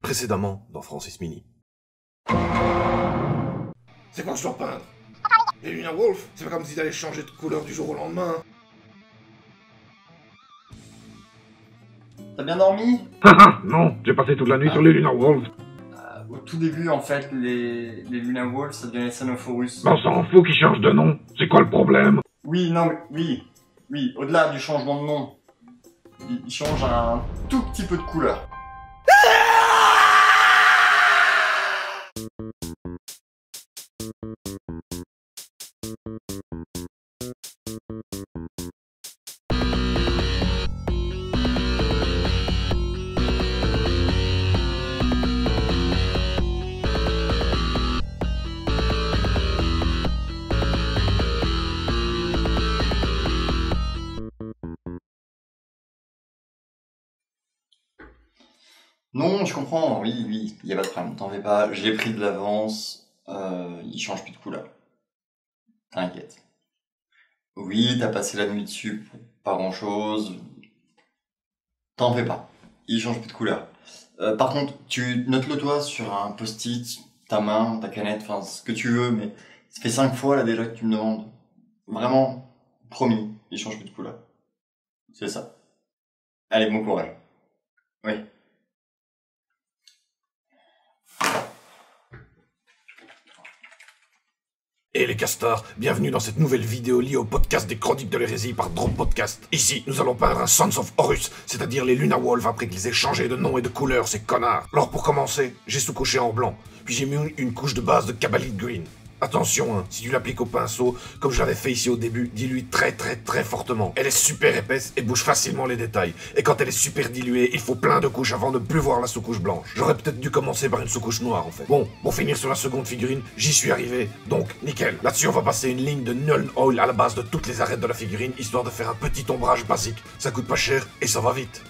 Précédemment dans Francis Mini. C'est quand je dois peindre. Les Luna Wolf, c'est pas comme s'ils allaient changer de couleur du jour au lendemain. T'as bien dormi? Non, j'ai passé toute la nuit sur les Lunar Wolves. Au tout début, en fait, les Luna Wolves, ça devient les Sanophorus. On s'en fout qu'ils changent de nom. C'est quoi le problème? Oui, non, mais oui, au-delà du changement de nom, ils changent un tout petit peu de couleur. Non, je comprends, oui, y a pas de problème, t'en fais pas, j'ai pris de l'avance, il change plus de couleur. T'inquiète. Oui, t'as passé la nuit dessus pour pas grand chose. T'en fais pas, il change plus de couleur. Par contre, tu notes-le toi sur un post-it, ta main, ta canette, enfin ce que tu veux, mais ça fait 5 fois là déjà que tu me demandes. Vraiment, promis, il change plus de couleur. C'est ça. Allez, bon courage. Oui. Et les castors, bienvenue dans cette nouvelle vidéo liée au podcast des Chroniques de l'Hérésie par Drop Podcast. Ici, nous allons peindre un Sons of Horus, c'est-à-dire les Luna Wolves après qu'ils aient changé de nom et de couleur, ces connards. Alors pour commencer, j'ai sous-couché en blanc, puis j'ai mis une couche de base de Cabalite Green. Attention, si tu l'appliques au pinceau, comme je l'avais fait ici au début, dilue très fortement. Elle est super épaisse et bouge facilement les détails. Et quand elle est super diluée, il faut plein de couches avant de plus voir la sous-couche blanche. J'aurais peut-être dû commencer par une sous-couche noire en fait. Bon, pour finir sur la seconde figurine, j'y suis arrivé. Donc, nickel. Là-dessus, on va passer une ligne de Nuln Oil à la base de toutes les arêtes de la figurine, histoire de faire un petit ombrage basique. Ça coûte pas cher et ça va vite.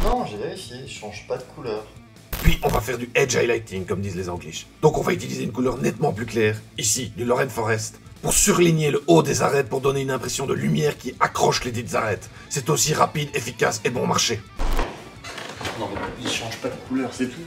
Non, j'ai vérifié, il change pas de couleur. Puis on va faire du edge highlighting comme disent les Anglish. Donc on va utiliser une couleur nettement plus claire, ici du Lorraine Forest, pour surligner le haut des arêtes pour donner une impression de lumière qui accroche les dites arêtes. C'est aussi rapide, efficace et bon marché. Non mais il change pas de couleur, c'est tout.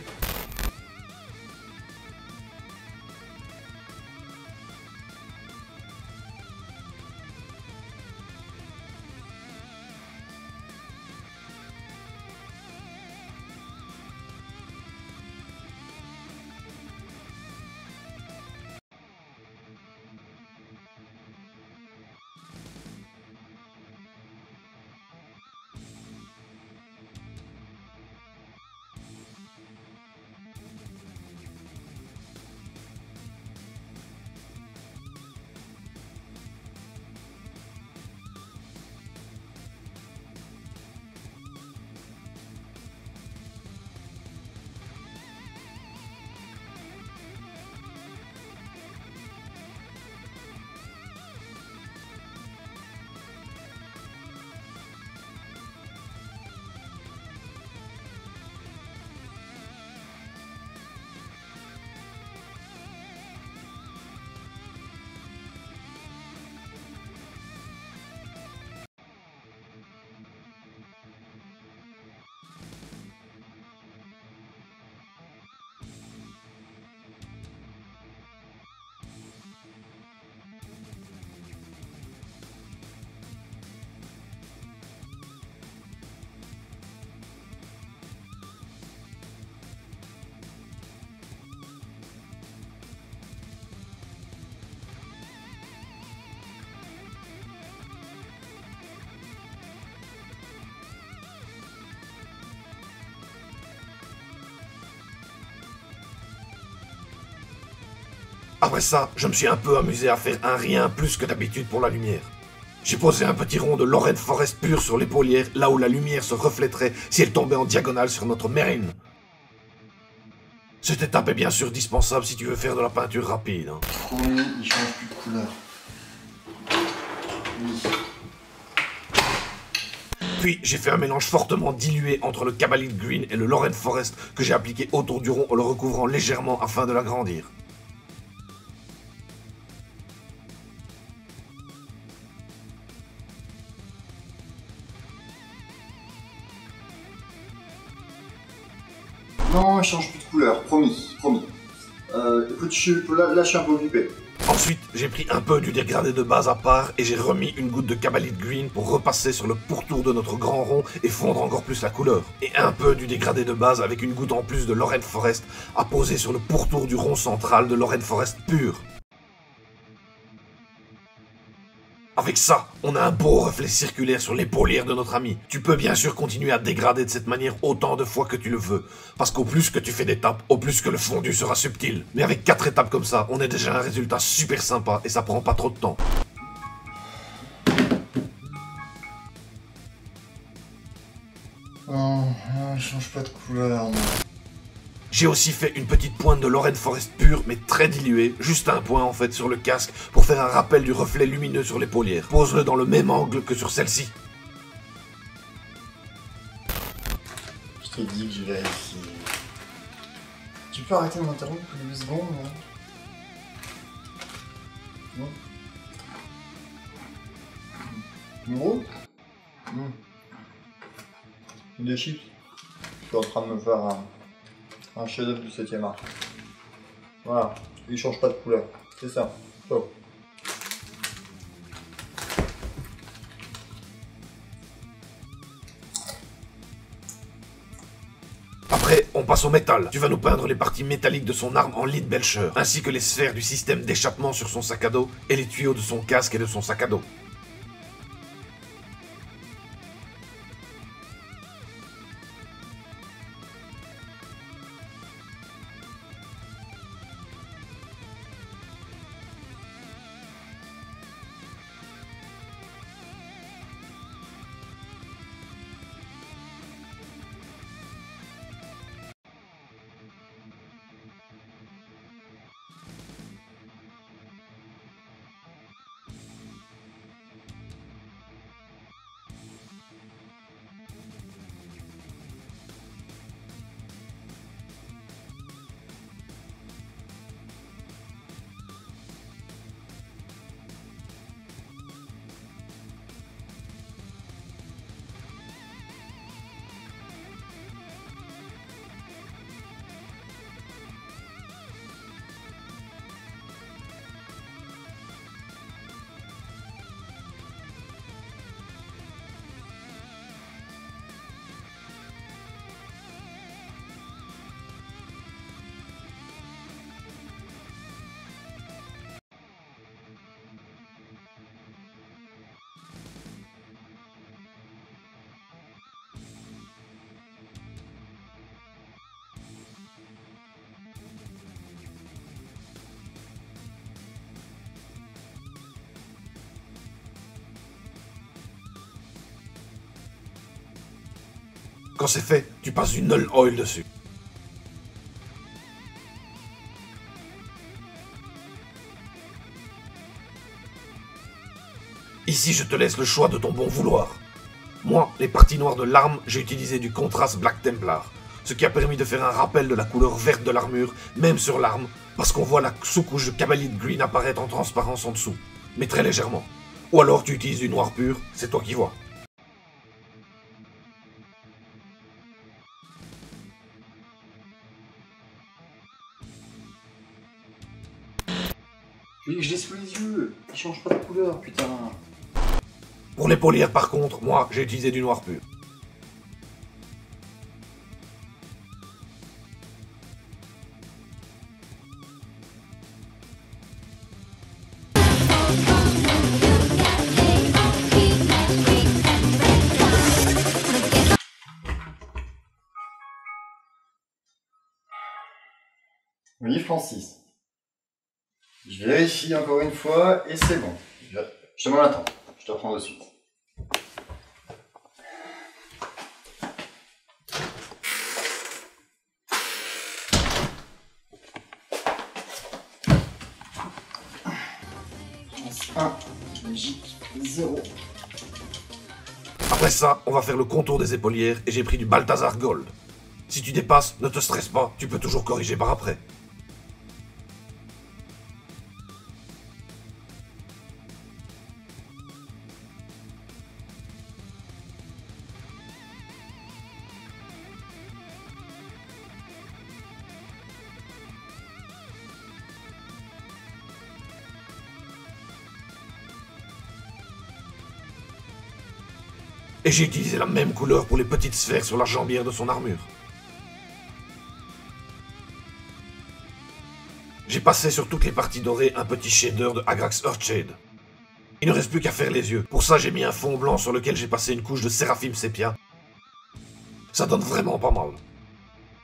Après ça, je me suis un peu amusé à faire un rien plus que d'habitude pour la lumière. J'ai posé un petit rond de Lorraine Forest pure sur l'épaulière, là où la lumière se reflèterait si elle tombait en diagonale sur notre Mérine. Cette étape est bien sûr dispensable si tu veux faire de la peinture rapide. Hein. Promis, il change plus de couleur. Oui. Puis j'ai fait un mélange fortement dilué entre le Cabalid Green et le Lorraine Forest que j'ai appliqué autour du rond en le recouvrant légèrement afin de l'agrandir. Non, il change plus de couleur, promis, promis. Écoute, là je suis un peu occupé. Ensuite, j'ai pris un peu du dégradé de base à part et j'ai remis une goutte de Cabalid Green pour repasser sur le pourtour de notre grand rond et fondre encore plus la couleur. Et un peu du dégradé de base avec une goutte en plus de Lorraine Forest à poser sur le pourtour du rond central de Lorraine Forest pur. Avec ça, on a un beau reflet circulaire sur l'épaulière de notre ami. Tu peux bien sûr continuer à dégrader de cette manière autant de fois que tu le veux, parce qu'au plus que tu fais d'étapes, au plus que le fondu sera subtil. Mais avec 4 étapes comme ça, on a déjà un résultat super sympa et ça prend pas trop de temps. Non, il change pas de couleur, non. J'ai aussi fait une petite pointe de Lorraine Forest pure, mais très diluée, juste un point en fait sur le casque, pour faire un rappel du reflet lumineux sur l'épaulière. Pose-le dans le même angle que sur celle-ci. Je t'ai dit que je vérifie. Tu peux arrêter de m'interrompre 8 secondes, non? Gros? Des chips. Je suis en train de me faire un chef-d'œuvre du 7e art. Voilà, il change pas de couleur. C'est ça. Oh. Après, on passe au métal. Tu vas nous peindre les parties métalliques de son arme en lead belcher, ainsi que les sphères du système d'échappement sur son sac à dos et les tuyaux de son casque et de son sac à dos. Quand c'est fait, tu passes du null oil dessus. Ici, je te laisse le choix de ton bon vouloir. Moi, les parties noires de l'arme, j'ai utilisé du contraste Black Templar, ce qui a permis de faire un rappel de la couleur verte de l'armure, même sur l'arme, parce qu'on voit la sous-couche de Cabalid Green apparaître en transparence en dessous, mais très légèrement. Ou alors tu utilises du noir pur, c'est toi qui vois. Je l'ai sous les yeux, il change pas de couleur, putain. Pour l'épaulière par contre, moi j'ai utilisé du noir pur. Oui, Francis. Je vérifie encore une fois et c'est bon. Je m'en attends. Je te reprends de suite. 1. Magique. 0. Après ça, on va faire le contour des épaulières et j'ai pris du Balthazar Gold. Si tu dépasses, ne te stresse pas, tu peux toujours corriger par après. Et j'ai utilisé la même couleur pour les petites sphères sur la jambière de son armure. J'ai passé sur toutes les parties dorées un petit shader de Agrax Earthshade. Il ne reste plus qu'à faire les yeux. Pour ça, j'ai mis un fond blanc sur lequel j'ai passé une couche de Seraphim Sepia. Ça donne vraiment pas mal.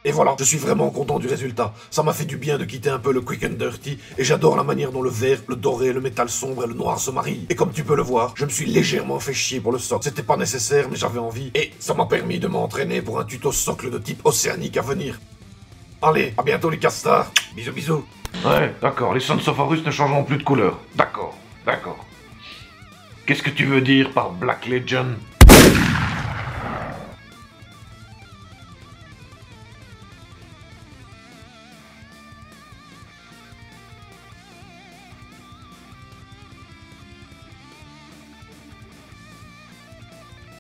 Et voilà, je suis vraiment content du résultat. Ça m'a fait du bien de quitter un peu le quick and dirty, et j'adore la manière dont le vert, le doré, le métal sombre et le noir se marient. Et comme tu peux le voir, je me suis légèrement fait chier pour le socle. C'était pas nécessaire, mais j'avais envie, et ça m'a permis de m'entraîner pour un tuto socle de type océanique à venir. Allez, à bientôt les castars. Bisous bisous. Ouais, d'accord, les Sons of Horus ne changeront plus de couleur. D'accord, d'accord. Qu'est-ce que tu veux dire par Black Legend?